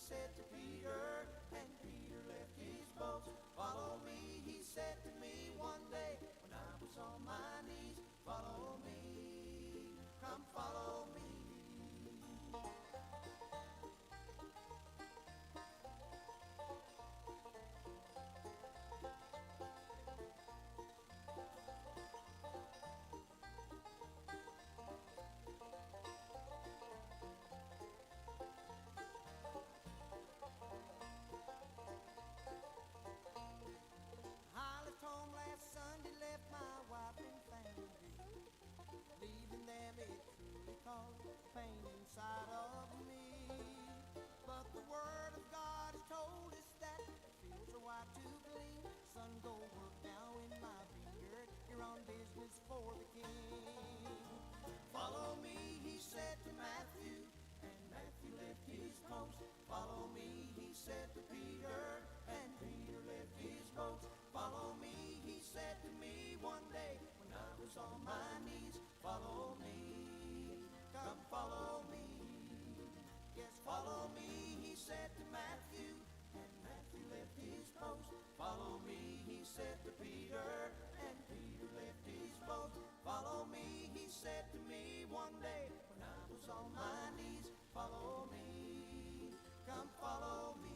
said to Peter, and Peter left his boat. Follow me, he said to me one day when I was on my knees. Follow me, come follow me. I left home last Sunday, left my wife and family. Leaving them, it truly caused pain inside of me. But the Word of God has told us that the fields are white to glean. Son, go work now in my vineyard. You're on business for the King. Follow me, he said to Matthew, and Matthew left his post. Follow me, he said to Peter, and Peter left his boat. Follow me, he said to me one day when I was on my knees. Follow me, come follow me. Yes, follow me, he said to Matthew, and Matthew left his post. Follow me, he said to Peter, and Peter left his boat. Follow me, he said to me one day when I was on my knees. Follow me, come follow me.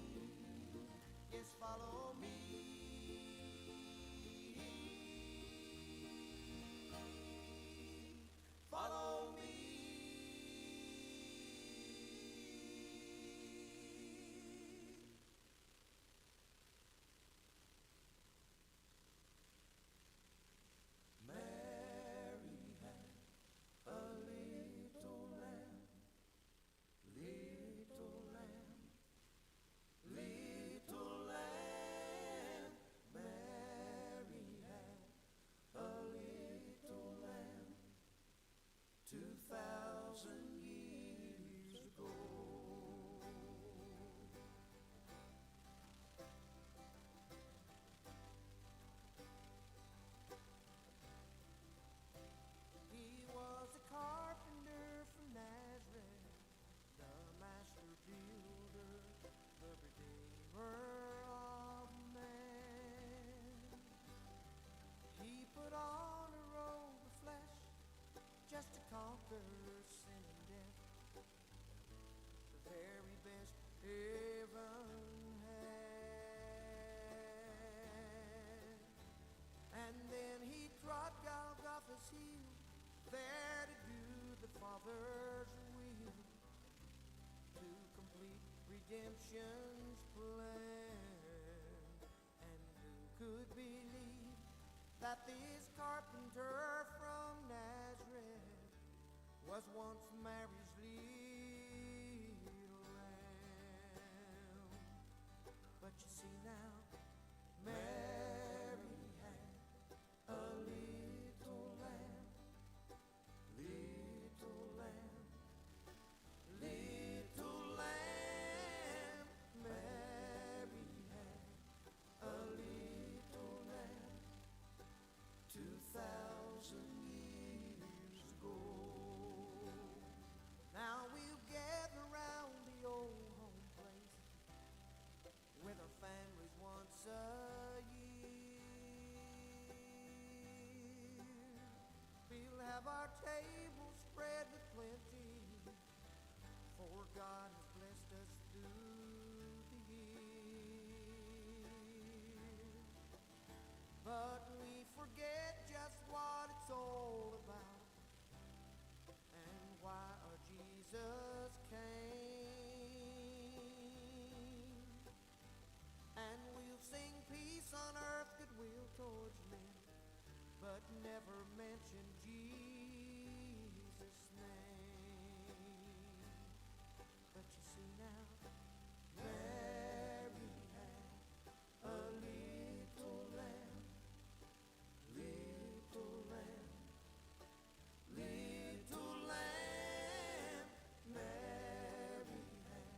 Yes, follow me. Follow me. Mary had a little lamb, little lamb, little lamb. Mary had a little lamb 2,000 years ago. He was a carpenter from Nazareth, the master builder, the redeemer of man. He put on a robe of flesh just to conquer sin and death, the very best heaven had. And then he trod Golgotha's heel, there to do the Father's will, to complete redemption's plan. And who could believe that this carpenter from Nazareth was once Mary's little lamb? But you see now, Mary had a little lamb, little lamb, little lamb. Mary had a little lamb 2,000 years ago. Now we'll gather round the old home place with our families once a year. We'll have our table spread with plenty, for God has blessed us through the years. But we forget just what it's all about and why our Jesus came. And we'll sing peace on earth, goodwill towards men, but never mention Jesus' name. But you see now, Mary had a little lamb, little lamb, little lamb. Mary had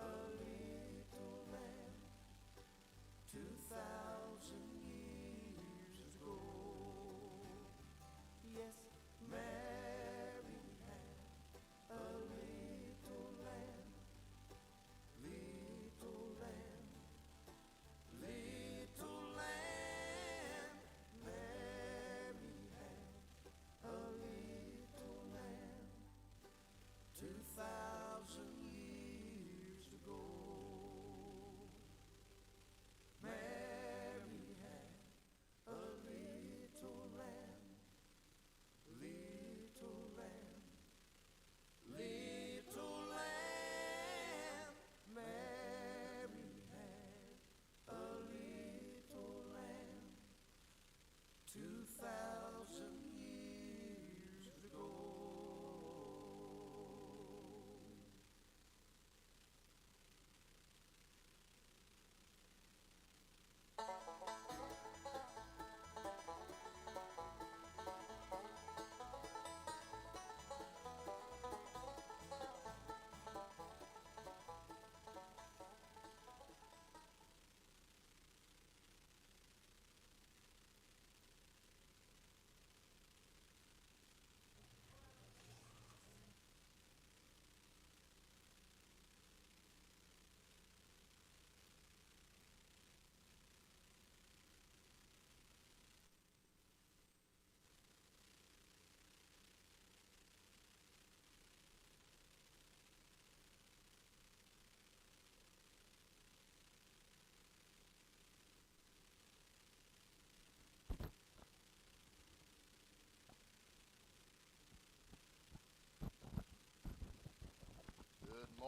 a little lamb 2,000 years ago. Yes,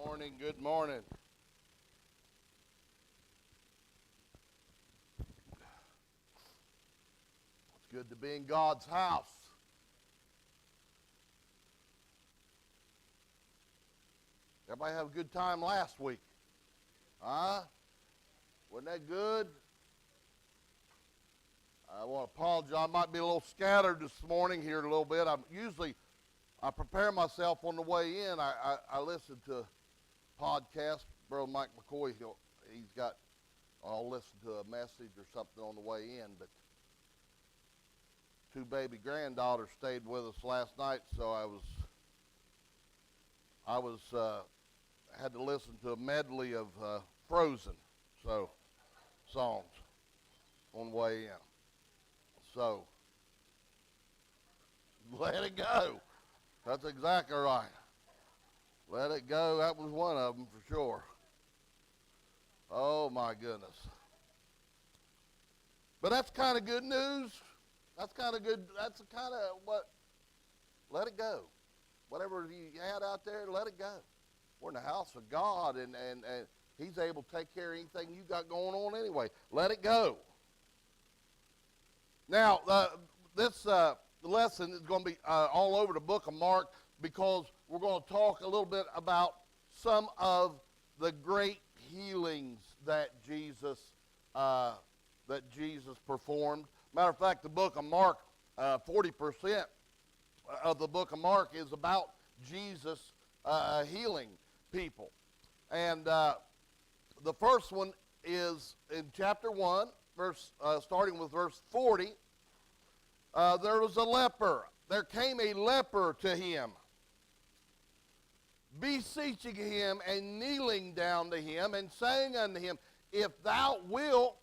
Morning, good morning. It's good to be in God's house. Everybody have a good time last week? Huh? Wasn't that good? I want to apologize. I might be a little scattered this morning here a little bit. I prepare myself on the way in. I listen to podcasts. Brother Mike McCoy, I'll listen to a message or something on the way in. But two baby granddaughters stayed with us last night, so I had to listen to a medley of Frozen songs on the way in. So let it go. That's exactly right. Let it go. That was one of them for sure. Oh my goodness. But that's kind of good news. That's kind of good. That's kind of what. Let it go. Whatever you had out there, let it go. We're in the house of God, and He's able to take care of anything you got going on anyway. Let it go. Now, this lesson is going to be all over the book of Mark, because we're going to talk a little bit about some of the great healings that Jesus performed. Matter of fact, the book of Mark, 40% of the book of Mark is about Jesus healing people. And the first one is in chapter 1, starting with verse 40. There was a leper. There came a leper to him, beseeching him and kneeling down to him and saying unto him, If thou wilt,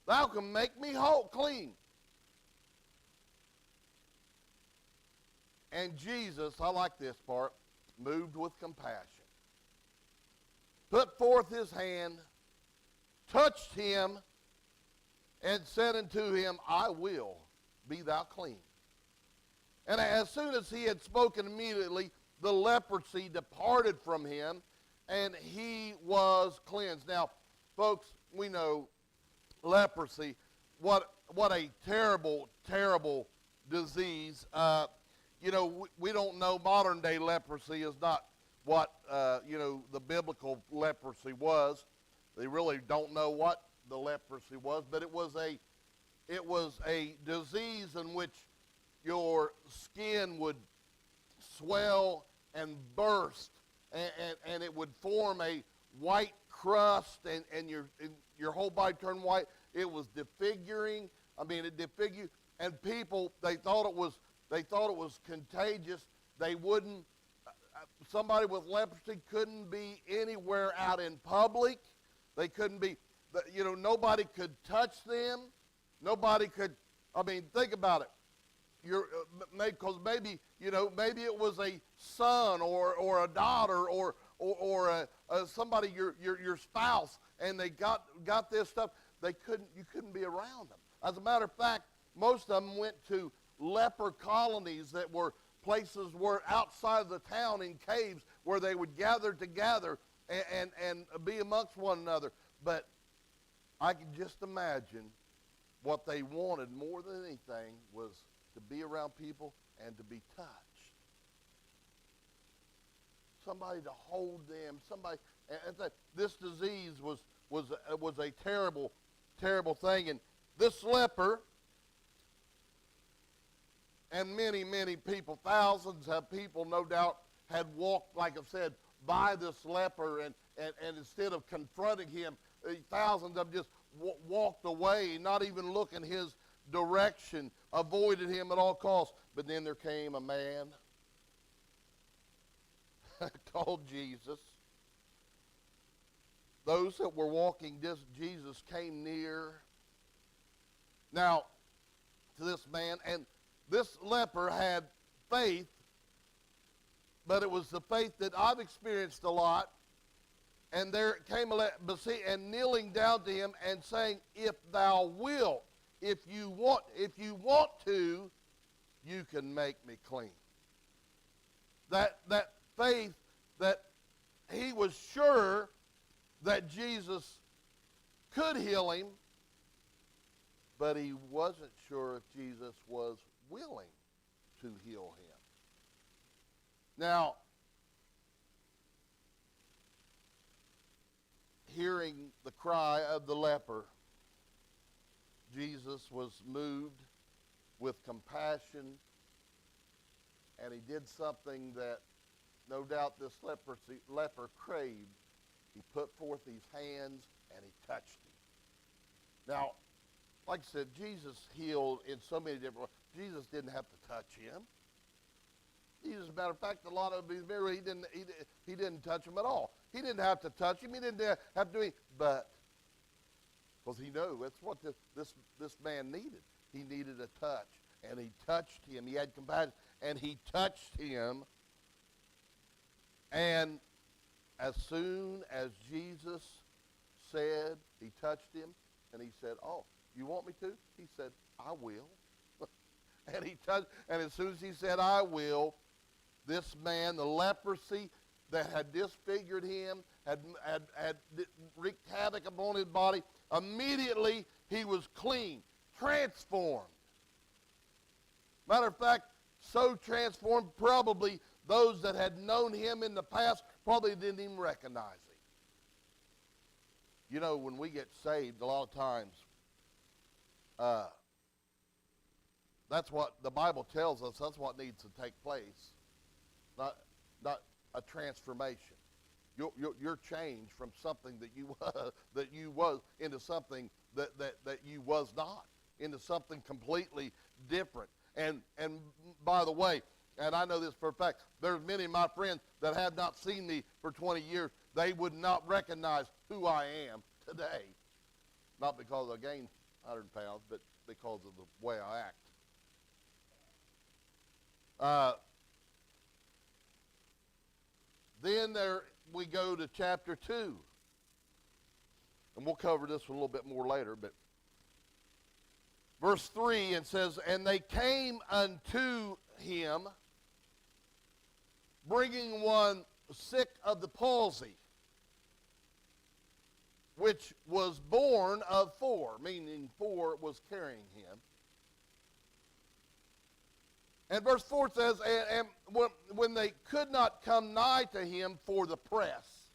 thou can make me whole, clean. And Jesus, I like this part, moved with compassion, put forth his hand, touched him, and said unto him, I will, be thou clean. And as soon as he had spoken, immediately the leprosy departed from him, and he was cleansed. Now, folks, we know leprosy, what a terrible, terrible disease. We don't know. Modern day leprosy is not what the biblical leprosy was. They really don't know what the leprosy was, but it was a disease in which your skin would swell and burst, and it would form a white crust, and your whole body turned white. It was disfiguring. It disfigured, and people, they thought it was contagious. They wouldn't. Somebody with leprosy couldn't be anywhere out in public. They couldn't be. Nobody could touch them. Nobody could. Think about it. Because maybe it was a son or a daughter or somebody, your spouse, and they got this stuff. You couldn't be around them. As a matter of fact, most of them went to leper colonies that were places where outside of the town in caves where they would gather together and be amongst one another. But I can just imagine what they wanted more than anything was to be around people and to be touched. Somebody to hold them. This disease was a terrible, terrible thing. And this leper, and many, many people, thousands of people, no doubt, had walked, like I said, by this leper, and instead of confronting him, thousands of them just walked away, not even looking his direction, avoided him at all costs. But then there came a man called Jesus. Those that were walking, Jesus came near now to this man, and this leper had faith, but it was the faith that I've experienced a lot. And there came a leper, and kneeling down to him and saying, If thou wilt, if you want to, you can make me clean. That faith that was sure that Jesus could heal him, but he wasn't sure if Jesus was willing to heal him. Now, hearing the cry of the leper, Jesus was moved with compassion, and he did something that no doubt this leper craved. He put forth his hands and he touched him. Now, like I said, Jesus healed in so many different ways. Jesus didn't have to touch him. Jesus, as a matter of fact, a lot of these miracles, he didn't touch him at all. He didn't have to touch him. He didn't have to do it, but because he knew that's what this man needed. He needed a touch, and he touched him. He had compassion, and he touched him. And as soon as Jesus said, he touched him, and he said, "Oh, you want me to?" He said, "I will." And he touched, and as soon as he said, "I will," this man, the leprosy that had disfigured him, had wreaked havoc upon his body, immediately he was clean, transformed. Matter of fact, so transformed, probably those that had known him in the past probably didn't even recognize him. You know, when we get saved, a lot of times, that's what the Bible tells us. That's what needs to take place, not a transformation. You're changed from something that you was into something that you was not, into something completely different. And by the way, and I know this for a fact, there's many of my friends that have not seen me for 20 years. They would not recognize who I am today. Not because I gained 100 pounds, but because of the way I act. Then we go to chapter 2. And we'll cover this a little bit more later, but verse 3, it says, "And they came unto him, bringing one sick of the palsy, which was born of 4," meaning 4 was carrying him. And verse 4 says, and when they could not come nigh to him for the press,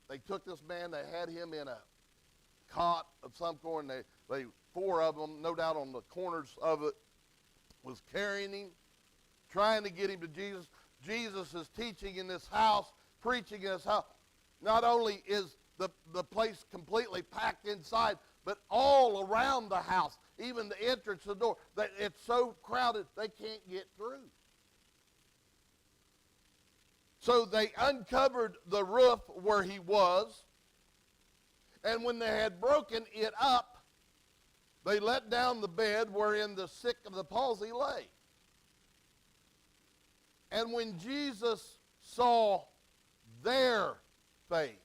they took this man, they had him in a cot of some sort, and they 4 of them, no doubt on the corners of it, was carrying him, trying to get him to Jesus. Jesus is teaching in this house, preaching in this house. Not only is the place completely packed inside, but all around the house, even the entrance, the door, that it's so crowded they can't get through. So they uncovered the roof where he was, and when they had broken it up, they let down the bed wherein the sick of the palsy lay. And when Jesus saw their faith,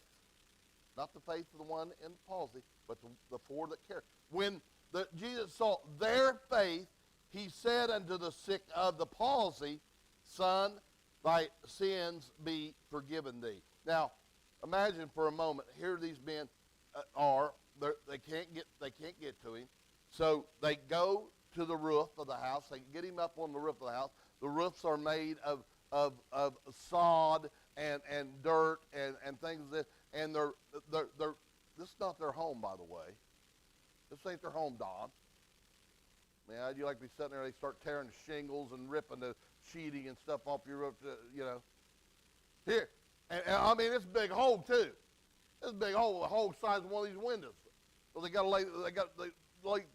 not the faith of the one in the palsy, but the 4 that carried. When Jesus saw their faith, he said unto the sick of the palsy, "Son, thy sins be forgiven thee." Now, imagine for a moment, here these men they can't get to him. So they go to the roof of the house. They get him up on the roof of the house. The roofs are made of sod and dirt and things like this. And this is not their home, by the way. This ain't their home, Don. Man, you like to be sitting there, they start tearing the shingles and ripping the sheeting and stuff off your roof, Here, and I mean, it's a big hole, too. It's a big hole, the whole size of one of these windows. So they lay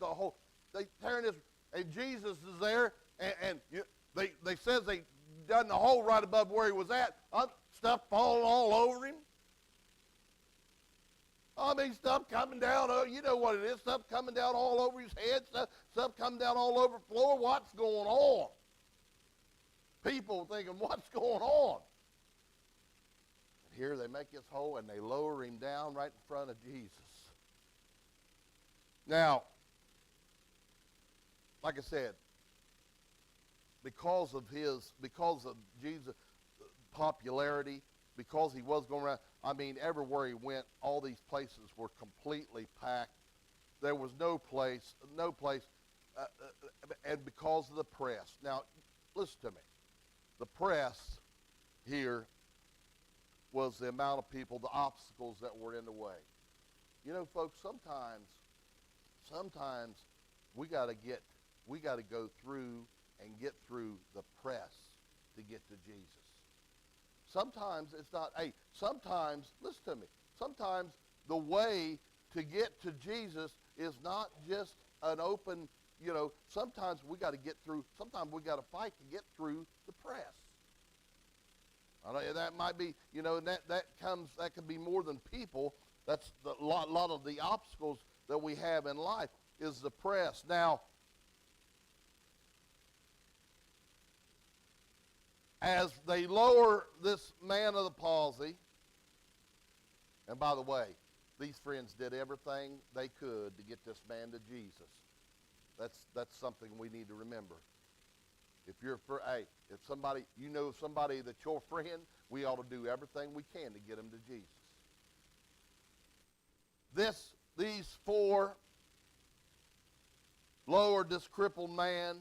the whole, they tearing this, and Jesus is there, and they says they done the hole right above where he was at, stuff falling all over him. I mean, stuff coming down, you know what it is, stuff coming down all over his head, stuff coming down all over the floor. What's going on? People thinking, what's going on? And here they make this hole, and they lower him down right in front of Jesus. Now, like I said, because of Jesus, popularity, because he was going around. I mean, everywhere he went, all these places were completely packed. There was no place, and because of the press. Now, listen to me. The press here was the amount of people, the obstacles that were in the way. You know, folks, sometimes we got to go through and get through the press to get to Jesus. Sometimes it's not, sometimes, listen to me, sometimes the way to get to Jesus is not just an open, sometimes we got to get through, sometimes we got to fight to get through the press. I know that might be, that can be more than people. That's a lot of the obstacles that we have in life is the press. Now, as they lower this man of the palsy, and by the way, these friends did everything they could to get this man to Jesus. That's something we need to remember. If somebody that's your friend, we ought to do everything we can to get him to Jesus. These four lowered this crippled man,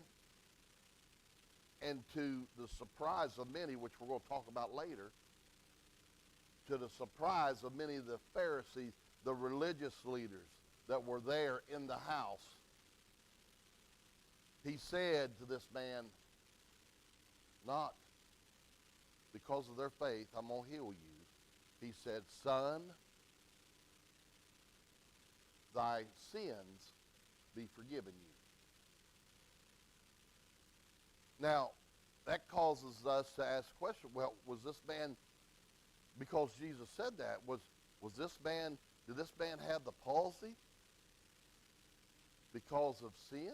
and to the surprise of many, which we're going to talk about later, to the surprise of many of the Pharisees, the religious leaders that were there in the house, he said to this man, not because of their faith, I'm going to heal you. He said, son, thy sins be forgiven you. Now, that causes us to ask the question, well, was this man, because Jesus said that, did this man have the palsy because of sin?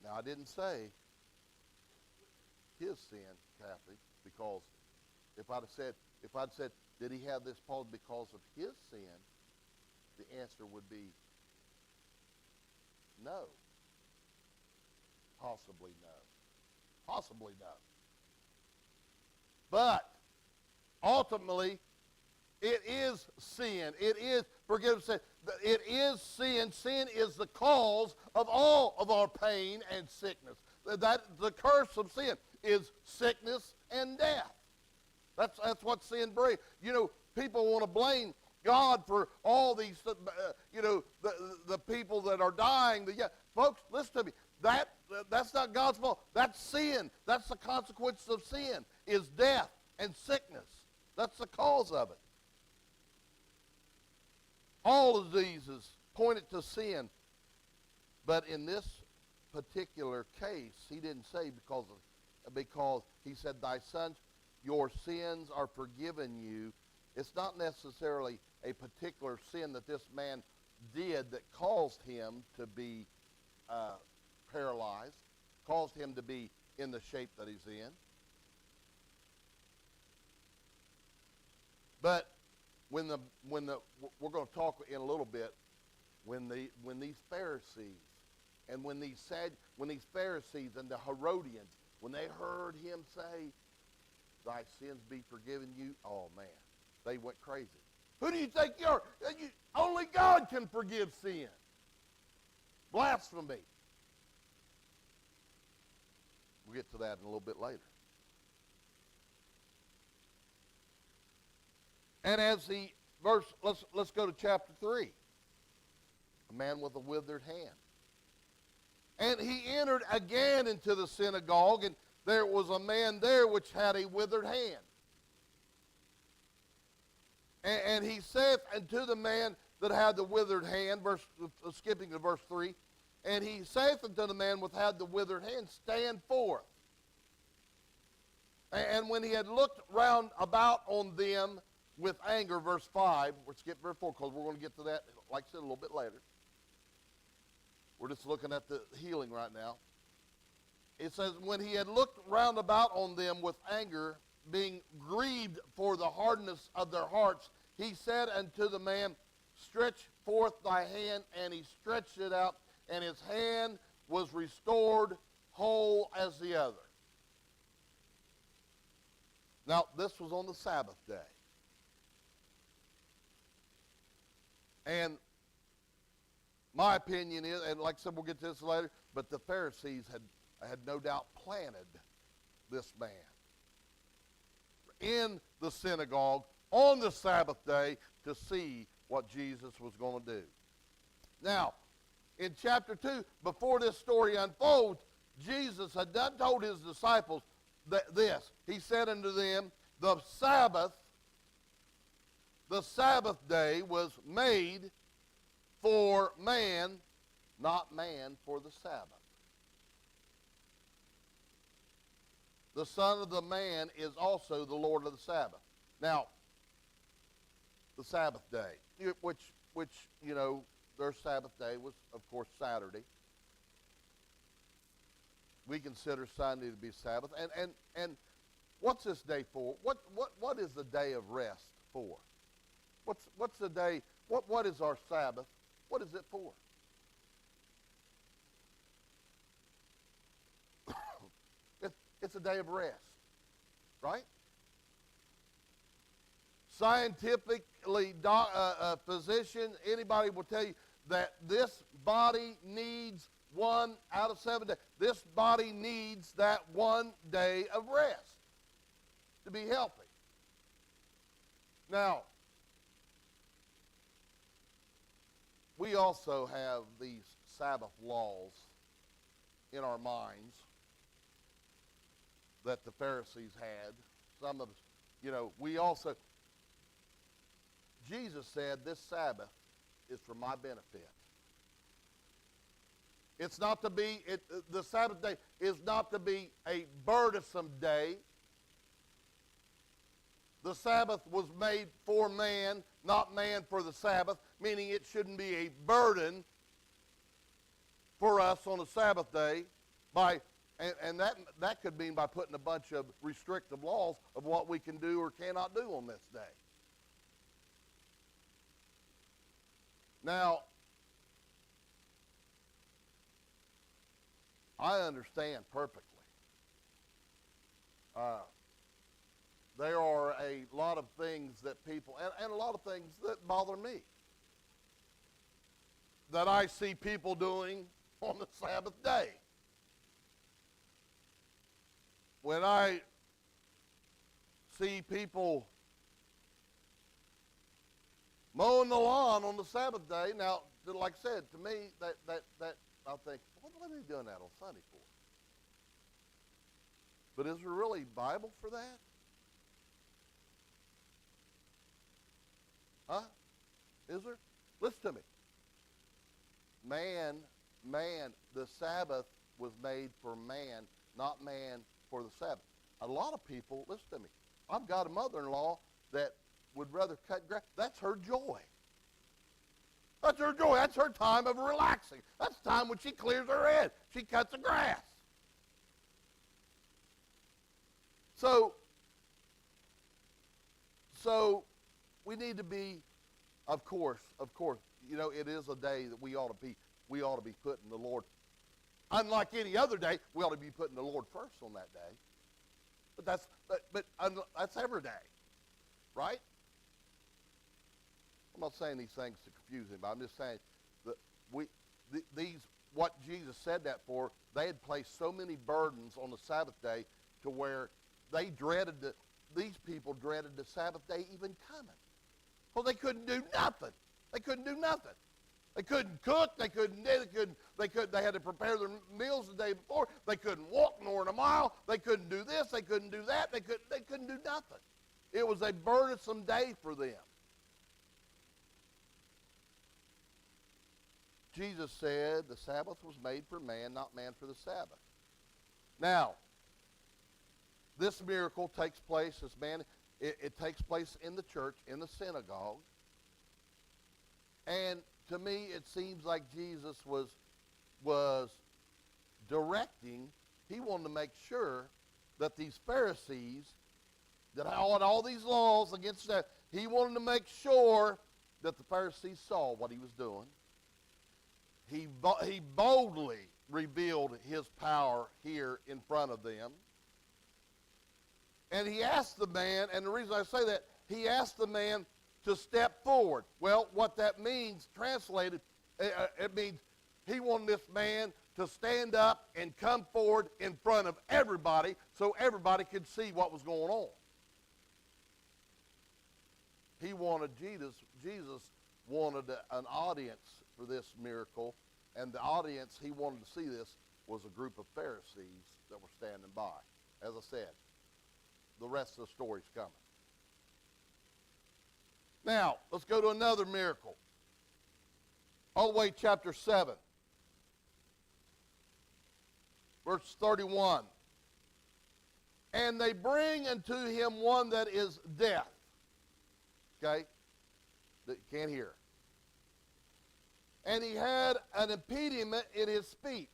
Now, I didn't say his sin, Kathy, because if I'd said, did he have this palsy because of his sin, the answer would be no. Possibly no. Possibly no. But ultimately, it is sin. It is forgiveness. It is sin. Sin is the cause of all of our pain and sickness. The curse of sin is sickness and death. That's what sin brings. People want to blame God for all these, the people that are dying. Folks, listen to me. That's not God's fault. That's sin. That's the consequence of sin, is death and sickness. That's the cause of it. All of these is pointed to sin. But in this particular case, he didn't say because he said, thy sons, your sins are forgiven you. It's not necessarily a particular sin that this man did that caused him to be paralyzed, caused him to be in the shape that he's in. But we're going to talk in a little bit, when these Pharisees and when these Pharisees and the Herodians, when they heard him say, thy sins be forgiven you, oh man, they went crazy. Who do you think you are? Only God can forgive sin. Blasphemy. We'll get to that in a little bit later. And as the verse, let's go to chapter 3. A man with a withered hand. And he entered again into the synagogue, and there was a man there which had a withered hand. And he saith unto the man that had the withered hand, skipping to verse 3, and he saith unto the man which had the withered hand, stand forth. And when he had looked round about on them with anger, verse 5, we're skipping verse 4 because we're going to get to that, like I said, a little bit later. We're just looking at the healing right now. It says, when he had looked round about on them with anger, being grieved for the hardness of their hearts, he said unto the man, stretch forth thy hand, and he stretched it out, and his hand was restored whole as the other. Now, this was on the Sabbath day. And my opinion is, and like I said, we'll get to this later, but the Pharisees had no doubt planted this man in the synagogue on the Sabbath day to see what Jesus was going to do. Now, in chapter 2, before this story unfolds, Jesus had done told his disciples this. He said unto them, the Sabbath day was made for man, not man for the Sabbath. The Son of the Man is also the Lord of the Sabbath. Now, the Sabbath day, which you know, their Sabbath day was, of course, Saturday. We consider Sunday to be Sabbath. And what's this day for? What is the day of rest for? What's the day? What is our Sabbath? What is it for? It's a day of rest, right? Scientifically, physician, anybody will tell you that this body needs 1 out of 7 days. This body needs that 1 day of rest to be healthy. Now, we also have these Sabbath laws in our minds that the Pharisees had. Some of us, you know, we also, Jesus said this Sabbath is for my benefit. It's not to be, the Sabbath day is not to be a burdensome day. The Sabbath was made for man, not man for the Sabbath, meaning it shouldn't be a burden for us on the Sabbath day and that could mean by putting a bunch of restrictive laws of what we can do or cannot do on this day. Now, I understand perfectly. There are a lot of things that people, and a lot of things that bother me, that I see people doing on the Sabbath day. When I see people mowing the lawn on the Sabbath day, now, like I said, to me, that I think, what are they doing that on Sunday for? But is there really Bible for that? Huh? Is there? Listen to me. Man, the Sabbath was made for man, not man for the Sabbath. A lot of people, listen to me, I've got a mother-in-law that would rather cut grass. That's her joy. That's her joy. That's her time of relaxing. That's the time when she clears her head. She cuts the grass. So we need to be, of course, you know, it is a day that we ought to be putting the Lord. Unlike any other day, we ought to be putting the Lord first on that day. But that's every day, right? I'm not saying these things to confuse anybody. I'm just saying that what Jesus said that for, they had placed so many burdens on the Sabbath day to where these people dreaded the Sabbath day even coming. Well, they couldn't do nothing. They couldn't do nothing. They couldn't cook. They had to prepare their meals the day before. They couldn't walk more than a mile. They couldn't do this. They couldn't do that. They couldn't do nothing. It was a burdensome day for them. Jesus said the Sabbath was made for man, not man for the Sabbath. Now, this miracle takes place, it takes place in the church, in the synagogue. And to me, it seems like Jesus was directing, he wanted to make sure that these Pharisees that had all these laws against that, he wanted to make sure that the Pharisees saw what he was doing. he boldly revealed his power here in front of them. And he asked the man, and the reason I say that, he asked the man to step forward. Well, what that means, translated, it means he wanted this man to stand up and come forward in front of everybody so everybody could see what was going on. He wanted Jesus wanted an audience for this miracle, and the audience he wanted to see this was a group of Pharisees that were standing by. As I said, the rest of the story's coming. Now, let's go to another miracle. All the way chapter 7. Verse 31. And they bring unto him one that is deaf. Okay? That you can't hear. And he had an impediment in his speech.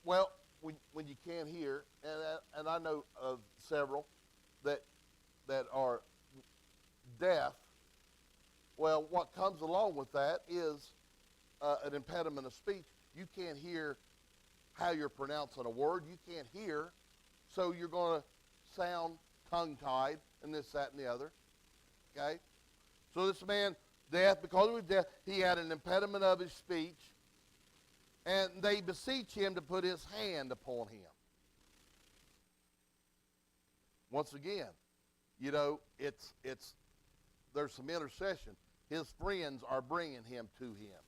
Well, when you can't hear, and I know of several that are deaf, well, what comes along with that is an impediment of speech. You can't hear how you're pronouncing a word. You can't hear, so you're going to sound tongue-tied and this, that, and the other. Okay? So this man, deaf, because he was deaf, he had an impediment of his speech, and they beseech him to put his hand upon him. Once again, you know, there's some intercession. His friends are bringing him to him.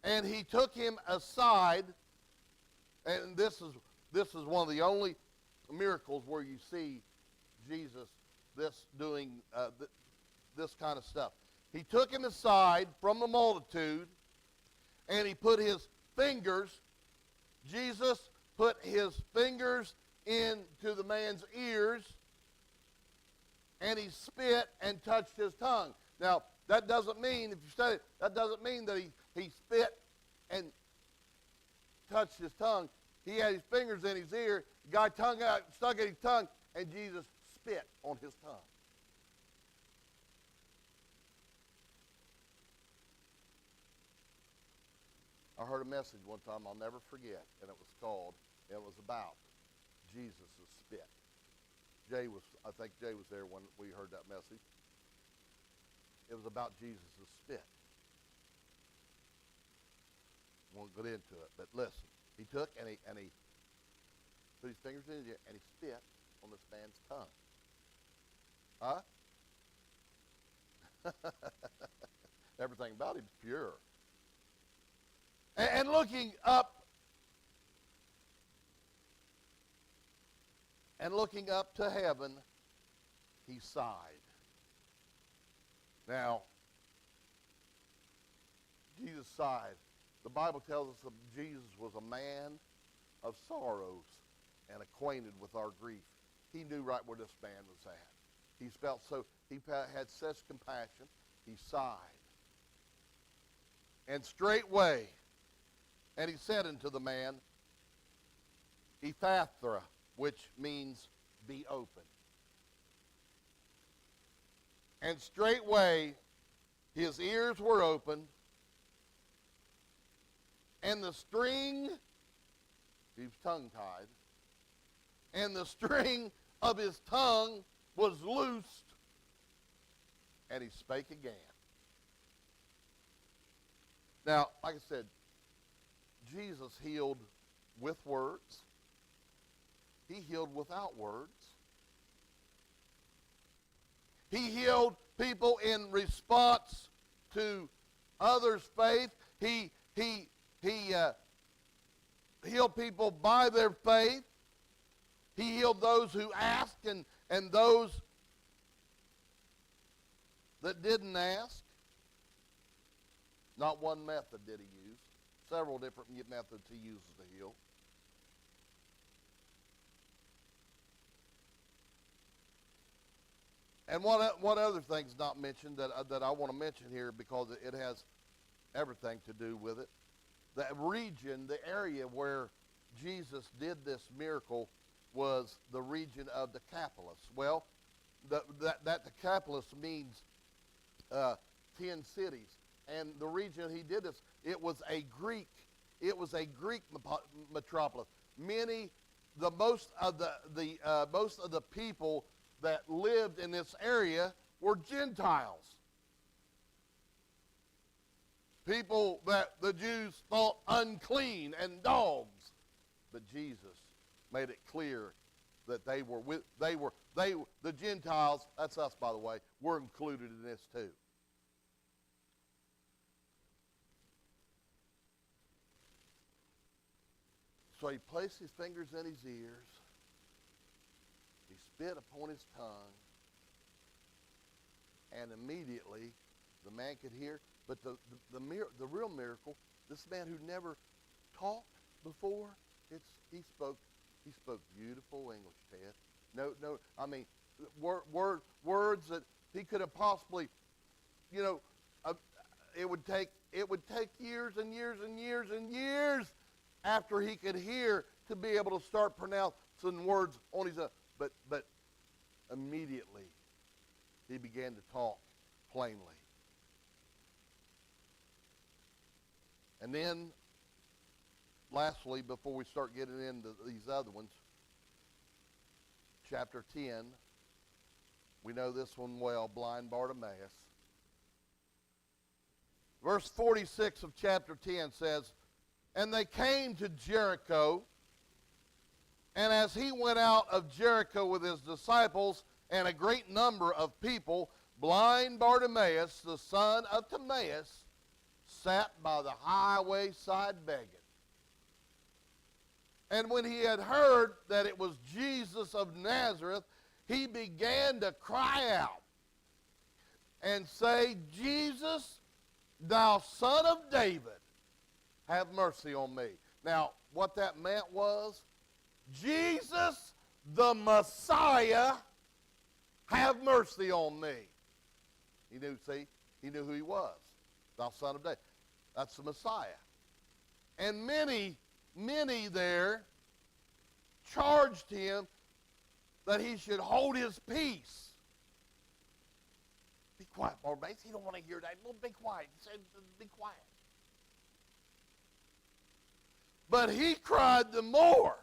And he took him aside, and this is one of the only miracles where you see Jesus doing this kind of stuff. He took him aside from the multitude, and he put his fingers, Jesus put his fingers into the man's ears, and he spit and touched his tongue. Now, that doesn't mean, if you study it, that doesn't mean that he spit and touched his tongue. He had his fingers in his ear, the guy stuck at his tongue, and Jesus spit on his tongue. I heard a message one time I'll never forget, and it was about Jesus' spit. I think Jay was there when we heard that message. It was about Jesus' spit. Won't get into it, but listen. He took and he put his fingers in his ear and he spit on this man's tongue. Huh? Everything about him is pure. And looking up to heaven, he sighed. Now, Jesus sighed. The Bible tells us that Jesus was a man of sorrows and acquainted with our grief. He knew right where this man was at. He had such compassion, he sighed. And straightway, and he said unto the man, Ephathra, which means be open. And straightway his ears were opened, and the string, he was tongue-tied, and the string of his tongue was loosed, and he spake again. Now, like I said, Jesus healed with words. He healed without words. He healed people in response to others' faith. He healed people by their faith. He healed those who asked and those that didn't ask. Not one method did he use. Several different methods he uses to heal. And one other thing's not mentioned that I want to mention here because it has everything to do with it. The region, the area where Jesus did this miracle was the region of Decapolis. Well, that Decapolis means 10 cities. And the region he did this, it was a Greek metropolis. Most of the people that lived in this area were Gentiles. People that the Jews thought unclean and dogs. But Jesus made it clear that the Gentiles, that's us by the way, were included in this too. So he placed his fingers in his ears. He spit upon his tongue. And immediately the man could hear. But the real miracle, this man who never talked before, he spoke beautiful English, Ted. No, I mean, words that he could have possibly, it would take years and years and years and years after he could hear to be able to start pronouncing words on his own. But immediately he began to talk plainly. And then, lastly, before we start getting into these other ones, chapter 10, we know this one well, blind Bartimaeus. Verse 46 of chapter 10 says, "And they came to Jericho, and as he went out of Jericho with his disciples and a great number of people, blind Bartimaeus, the son of Timaeus, sat by the highway side begging. And when he had heard that it was Jesus of Nazareth, he began to cry out and say, 'Jesus, thou son of David, have mercy on me.'" Now, what that meant was, Jesus, the Messiah, have mercy on me. He knew who he was. Thou son of David. That's the Messiah. And many there charged him that he should hold his peace. Be quiet, Bartimaeus. He don't want to hear that. Well, be quiet. He said, be quiet. But he cried the more,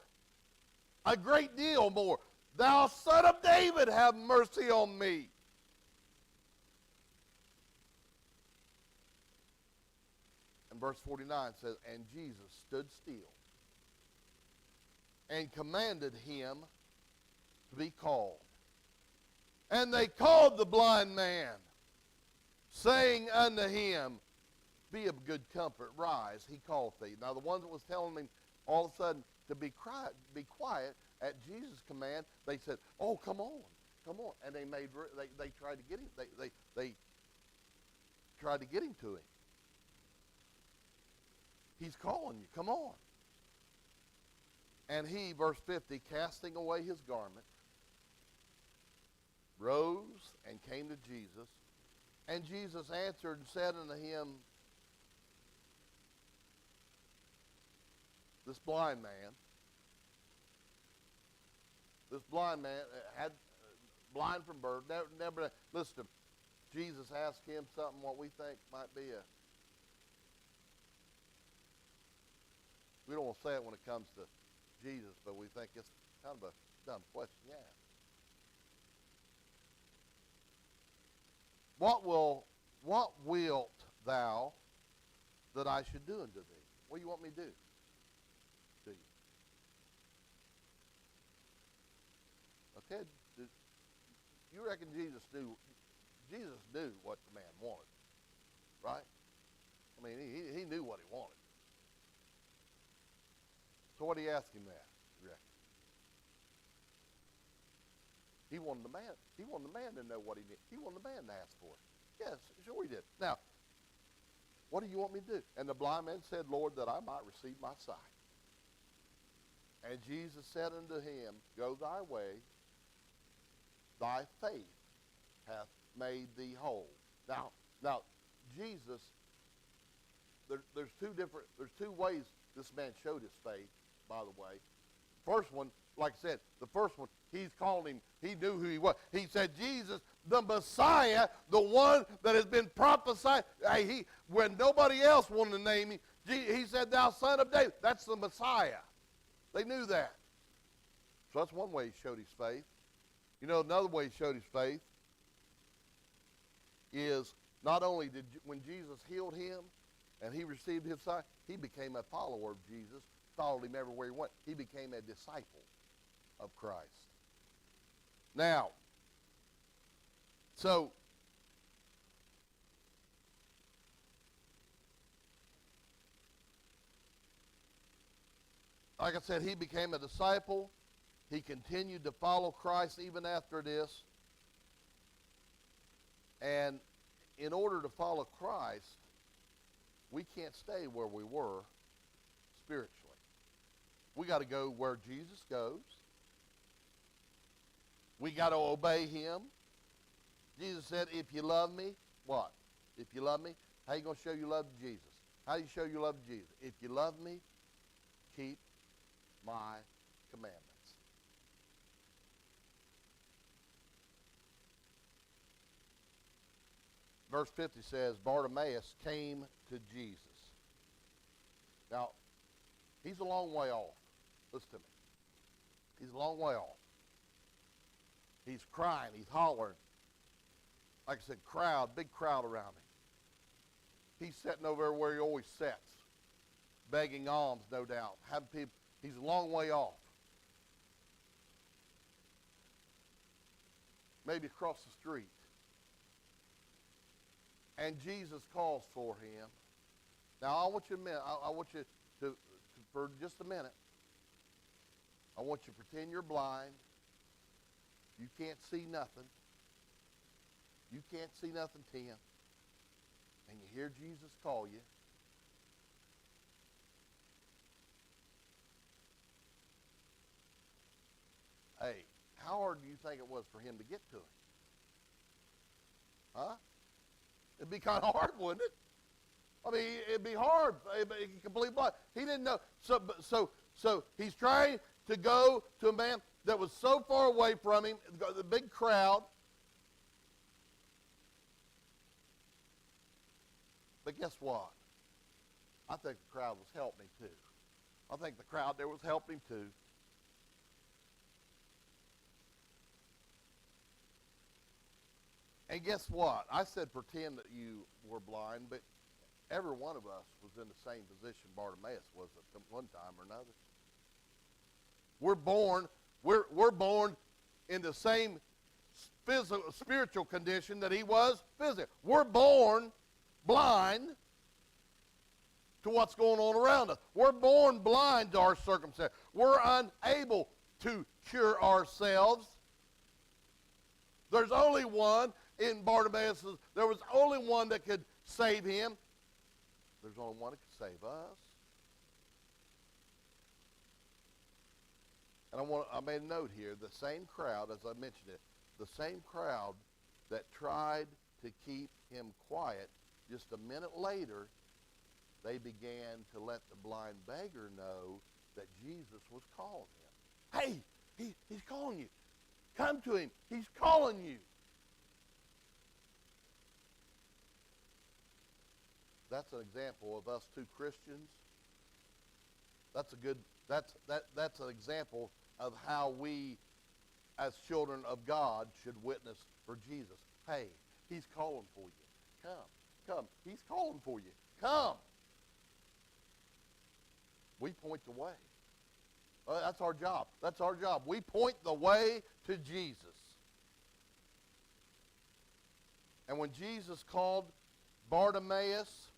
a great deal more, "Thou son of David, have mercy on me." And verse 49 says, "And Jesus stood still and commanded him to be called. And they called the blind man, saying unto him, Be of good comfort, rise, he calleth thee." Now the ones that was telling him all of a sudden to be quiet at Jesus' command, they said, "Oh, come on. And they tried to get him. They tried to get him to him. He's calling you, come on. And he, verse 50, casting away his garment, rose and came to Jesus. And Jesus answered and said unto him, this blind man had blind from birth, never listen to him. Jesus asked him something what we think might be we don't want to say it when it comes to Jesus, but we think it's kind of a dumb question to ask. What wilt thou that I should do unto thee? What do you want me to do to you? Okay, you reckon Jesus knew what the man wanted, right? I mean, he knew what he wanted. So what did he ask him that, you reckon? He wanted the man to know what he needed. He wanted the man to ask for it. Yes, sure he did. Now, what do you want me to do? And the blind man said, Lord, that I might receive my sight. And Jesus said unto him, Go thy way, thy faith hath made thee whole. Now, Jesus, there's two ways this man showed his faith, by the way. First one, like I said, the first one, he's called him, he knew who he was. He said, Jesus, the Messiah, the one that has been prophesied. Hey, when nobody else wanted to name him, he said, thou son of David. That's the Messiah. They knew that. So that's one way he showed his faith. You know, another way he showed his faith is not only when Jesus healed him and he received his sight, he became a follower of Jesus, followed him everywhere he went. He became a disciple of Christ. Now, so like I said, he became a disciple. He continued to follow Christ even after this. And in order to follow Christ, we can't stay where we were spiritually. We got to go where Jesus goes. We got to obey him. Jesus said, if you love me, what? If you love me, how you going to show your love to Jesus? How do you show your love to Jesus? If you love me, keep my commandments. Verse 50 says, Bartimaeus came to Jesus. Now, he's a long way off. Listen to me. He's a long way off. He's crying. He's hollering. Like I said, big crowd around him. He's sitting over there where he always sits, begging alms, no doubt. Having people. He's a long way off. Maybe across the street. And Jesus calls for him. Now, I want you to, for just a minute, I want you to pretend you're blind. You can't see nothing. You can't see nothing, Tim. And you hear Jesus call you. Hey, how hard do you think it was for him to get to him? Huh? It'd be kind of hard, wouldn't it? I mean, it'd be hard. Completely blind. He didn't know. So he's trying to go to a man that was so far away from him, the big crowd. But guess what? I think the crowd was helping him too. I think the crowd there was helping him too. And guess what? I said pretend that you were blind, but every one of us was in the same position Bartimaeus was at one time or another. We're born in the same physical, spiritual condition that he was physically. We're born blind to what's going on around us. We're born blind to our circumstance. We're unable to cure ourselves. There's only one in Bartimaeus. There was only one that could save him. There's only one that could save us. And I made a note here, the same crowd, as I mentioned it, the same crowd that tried to keep him quiet, just a minute later, they began to let the blind beggar know that Jesus was calling him. Hey, he's calling you. Come to him. He's calling you. That's an example of us two Christians. That's an example of how we, as children of God, should witness for Jesus. Hey, he's calling for you. Come. He's calling for you. Come. We point the way. That's our job. That's our job. We point the way to Jesus. And when Jesus called Bartimaeus,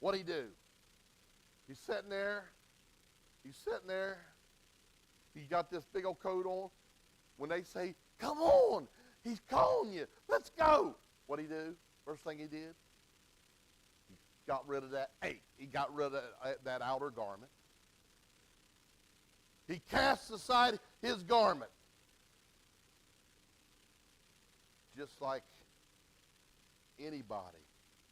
what'd he do? He's sitting there. He's got this big old coat on. When they say, come on, he's calling you. Let's go. What'd he do? First thing he did? He got rid of that. He got rid of that outer garment. He cast aside his garment. Just like anybody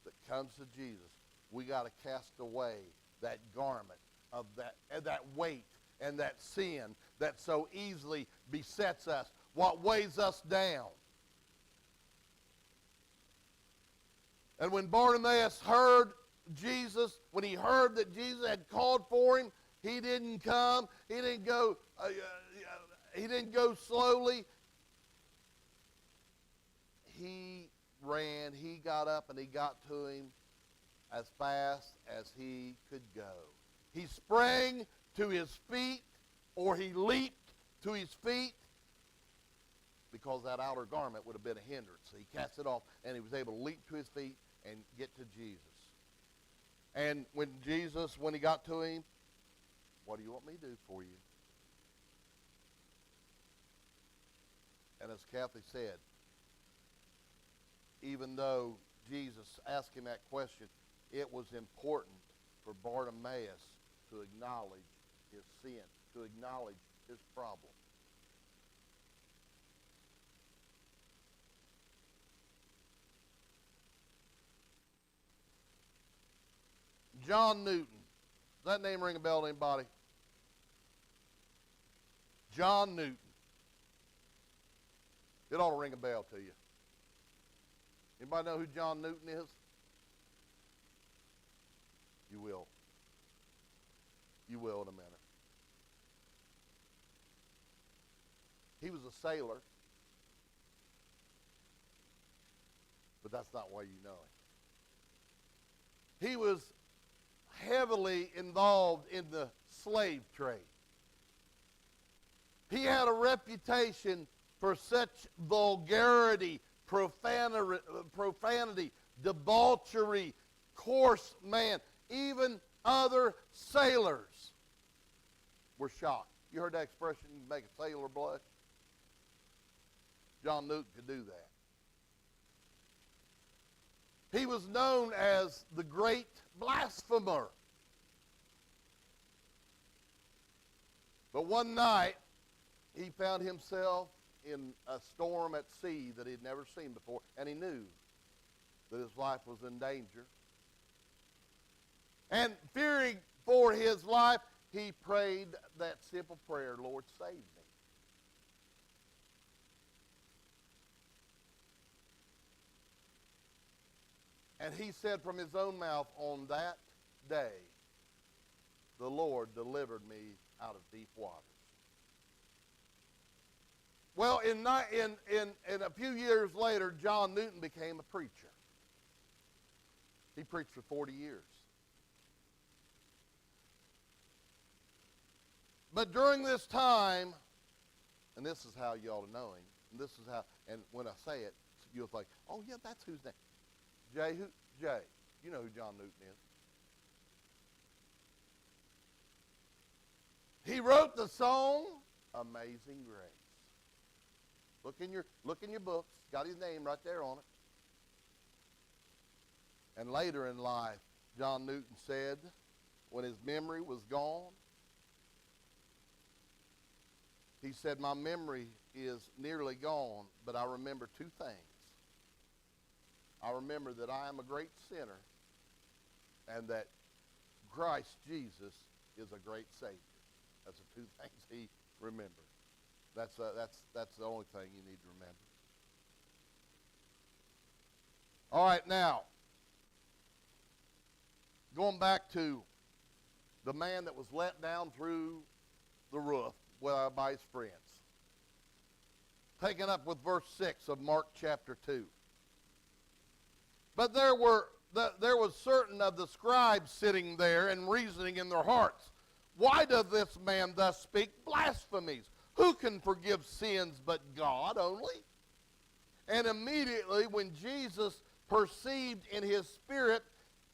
that comes to Jesus, we got to cast away that garment of that weight and that sin that so easily besets us, what weighs us down. And when Bartimaeus heard Jesus, when he heard that Jesus had called for him, he didn't come. He didn't go. He didn't go slowly. He ran. He got up and he got to him as fast as he could go. He sprang to his feet, or he leaped to his feet, because that outer garment would have been a hindrance. So he cast it off, and he was able to leap to his feet and get to Jesus. And when he got to him, what do you want me to do for you? And as Kathy said, even though Jesus asked him that question, it was important for Bartimaeus to acknowledge his sin, to acknowledge his problem. John Newton. Does that name ring a bell to anybody? John Newton. It ought to ring a bell to you. Anybody know who John Newton is? You will. You will in a minute. He was a sailor, but that's not why you know him. He was heavily involved in the slave trade. He had a reputation for such vulgarity, profanity, debauchery, coarse man. Even other sailors were shocked. You heard that expression, you make a sailor blush? John Newton could do that. He was known as the great blasphemer. But one night, he found himself in a storm at sea that he'd never seen before, and he knew that his life was in danger. And fearing for his life, he prayed that simple prayer, Lord, save me. And he said from his own mouth, on that day, the Lord delivered me out of deep waters. Well, in a few years later, John Newton became a preacher. He preached for 40 years. But during this time, and this is how you ought to know him, and this is how, and when I say it, you'll think, oh yeah, that's whose name. Jay, you know who John Newton is. He wrote the song, Amazing Grace. Look in your books. Got his name right there on it. And later in life, John Newton said, when his memory was gone, he said, my memory is nearly gone, but I remember two things. I remember that I am a great sinner and that Christ Jesus is a great Savior. That's the two things he remembered. That's the only thing you need to remember. All right, now, going back to the man that was let down through the roof by his friends. Taking up with verse 6 of Mark chapter 2. But there was certain of the scribes sitting there and reasoning in their hearts, why does this man thus speak blasphemies? Who can forgive sins but God only? And immediately when Jesus perceived in his spirit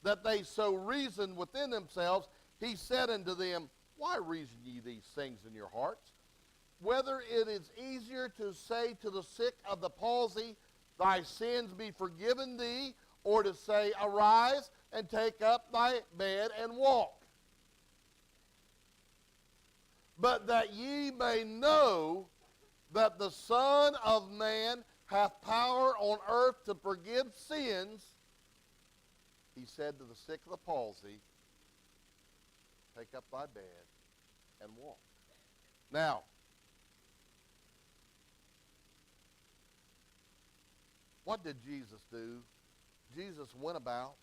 that they so reasoned within themselves, he said unto them, why reason ye these things in your hearts? Whether it is easier to say to the sick of the palsy, thy sins be forgiven thee, or to say, arise and take up thy bed and walk. But that ye may know that the Son of Man hath power on earth to forgive sins, he said to the sick of the palsy, take up thy bed and walk. Now, what did Jesus do? Jesus went about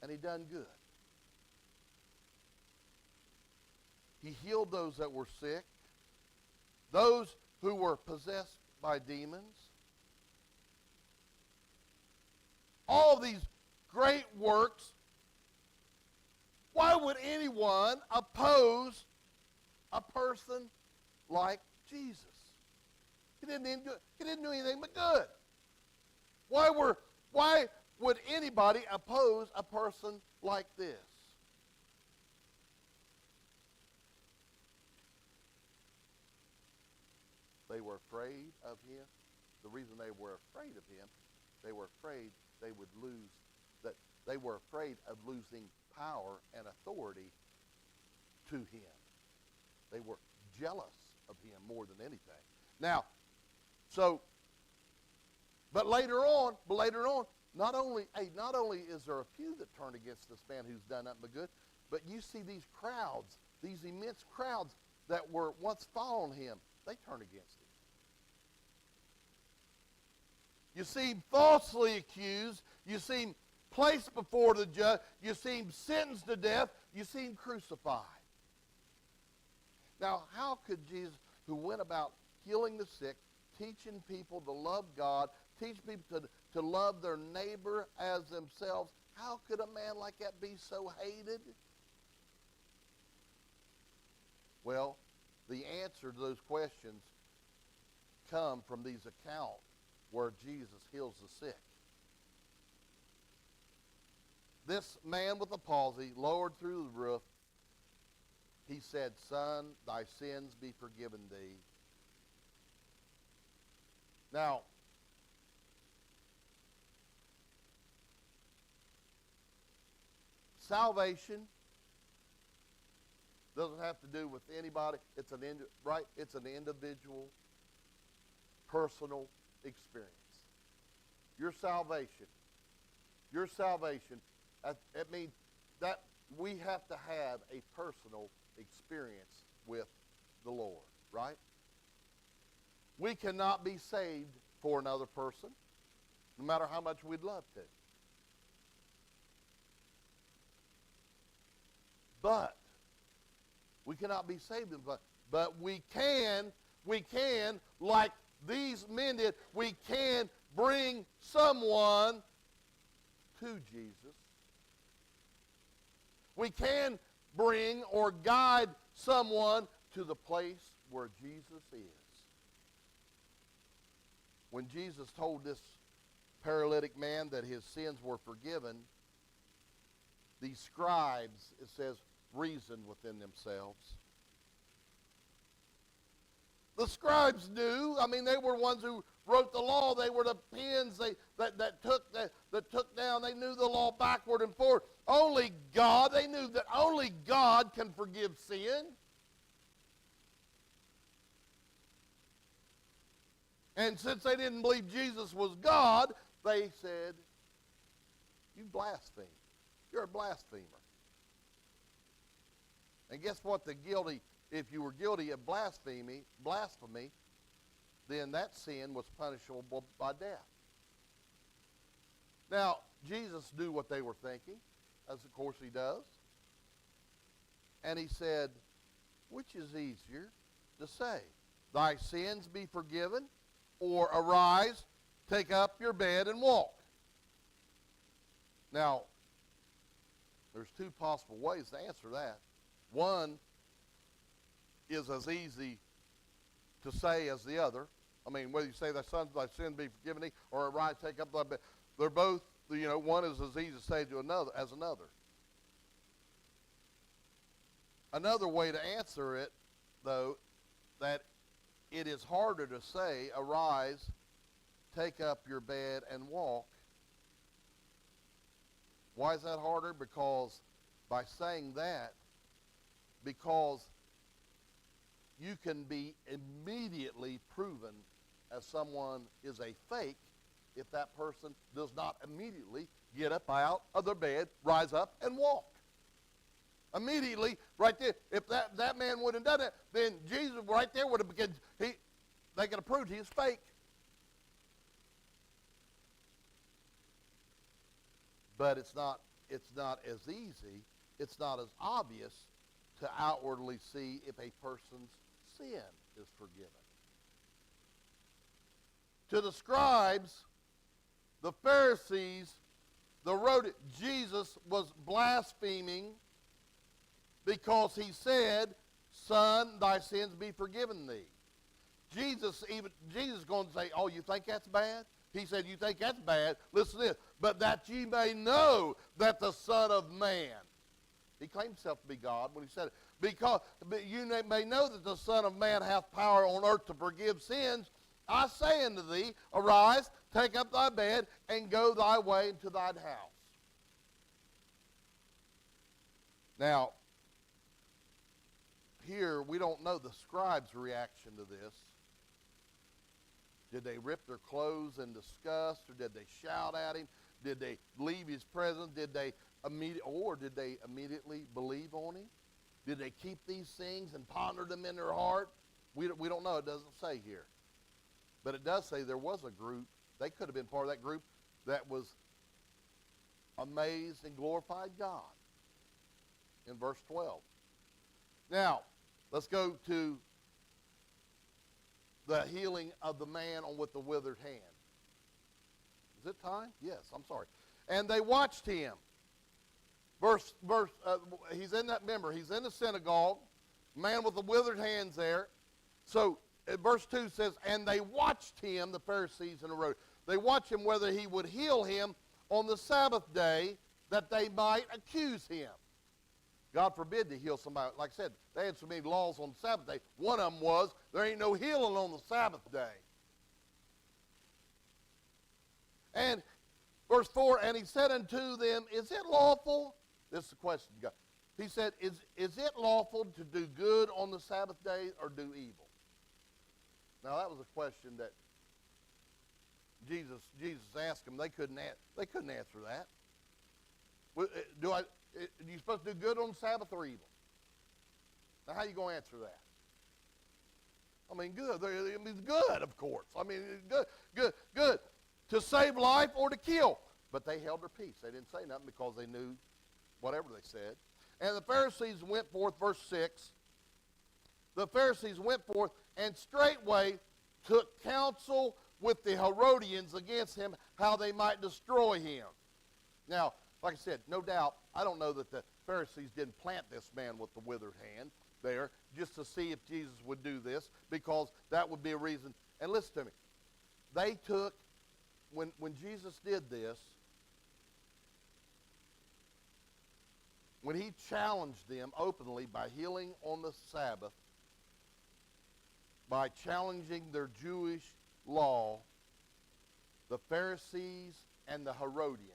and he done good. He healed those that were sick, those who were possessed by demons. All these great works. Why would anyone oppose a person like Jesus? He didn't do anything but good. Why would anybody oppose a person like this? They were afraid of him. The reason they were afraid of him, they were afraid they would lose, that they were afraid of losing power and authority to him. They were jealous of him more than anything. Now, but later on, not only is there a few that turn against this man who's done nothing but good, but you see these crowds, these immense crowds that were once following him, they turn against him. You see him falsely accused. You see him placed before the judge. You see him sentenced to death. You see him crucified. Now, how could Jesus, who went about healing the sick, teaching people to love God, teach people to love their neighbor as themselves, how could a man like that be so hated? Well, the answer to those questions come from these accounts where Jesus heals the sick. This man with the palsy, lowered through the roof, he said, "Son, thy sins be forgiven thee." Now, salvation doesn't have to do with anybody. It's an individual, personal experience. Your salvation, it means that we have to have a personal experience with the Lord, right? We cannot be saved for another person, no matter how much we'd love to. But we cannot be saved, but we can, like these men did, we can bring someone to Jesus. We can bring or guide someone to the place where Jesus is. When Jesus told this paralytic man that his sins were forgiven, these scribes, it says, reasoned within themselves. The scribes knew. They were ones who wrote the law. They were the pens that took down. They knew the law backward and forward. Only God. They knew that only God can forgive sin. And since they didn't believe Jesus was God, they said, "You blaspheme. You're a blasphemer." And guess what? If you were guilty of blasphemy, then that sin was punishable by death. Now, Jesus knew what they were thinking, as of course he does. And he said, which is easier to say, "Thy sins be forgiven," or "Arise, take up your bed and walk"? Now, there's two possible ways to answer that. One is as easy to say as the other. Whether you say thy sin be forgiven thee, or "Arise, take up thy bed," they're both, one is as easy to say to another as another. Another way to answer it, though, that it is harder to say, "Arise, take up your bed and walk." Why is that harder? Because by saying that, because you can be immediately proven as someone is a fake if that person does not immediately get up out of their bed, rise up, and walk. Immediately, right there, if that man wouldn't have done it, then Jesus right there would have begun, they could have proved he was fake. But it's not as easy, it's not as obvious to outwardly see if a person's sin is forgiven. To the scribes, the Pharisees, Jesus was blaspheming because he said, "Son, thy sins be forgiven thee." Jesus is going to say, "Oh, you think that's bad?" He said, "You think that's bad? Listen to this. But that ye may know that the Son of Man," he claimed himself to be God when he said it, "because you may know that the Son of Man hath power on earth to forgive sins. I say unto thee, arise, take up thy bed, and go thy way into thine house." Now, here we don't know the scribes' reaction to this. Did they rip their clothes in disgust, or did they shout at him? Did they leave his presence? Did they immediately believe on him? Did they keep these things and ponder them in their heart? We don't know. It doesn't say here. But it does say there was a group. They could have been part of that group that was amazed and glorified God in verse 12. Now, let's go to the healing of the man with the withered hand. Is it time? Yes, I'm sorry. And they watched him. He's in the synagogue, man with the withered hands there. So verse 2 says, and they watched him, the Pharisees in the road. They watched him whether he would heal him on the Sabbath day, that they might accuse him. God forbid to heal somebody. Like I said, they had so many laws on the Sabbath day. One of them was, there ain't no healing on the Sabbath day. And verse 4, and he said unto them, is it lawful? This is the question. He said, is it lawful to do good on the Sabbath day or do evil? Now that was a question that Jesus asked them. They couldn't answer that. Are you supposed to do good on the Sabbath or evil? Now how are you going to answer that? I mean, good. I mean, good, of course. I mean, good. To save life or to kill. But they held their peace. They didn't say nothing because they knew whatever they said. And the Pharisees went forth, verse 6. The Pharisees went forth and straightway took counsel with the Herodians against him, how they might destroy him. Now, like I said, no doubt, I don't know that the Pharisees didn't plant this man with the withered hand there just to see if Jesus would do this, because that would be a reason. And listen to me. They took, when Jesus did this, when he challenged them openly by healing on the Sabbath, by challenging their Jewish law, the Pharisees and the Herodians.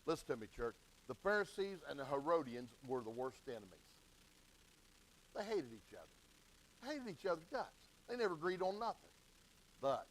Listen to me, church. The Pharisees and the Herodians were the worst enemies. They hated each other. They hated each other's guts. They never agreed on nothing. But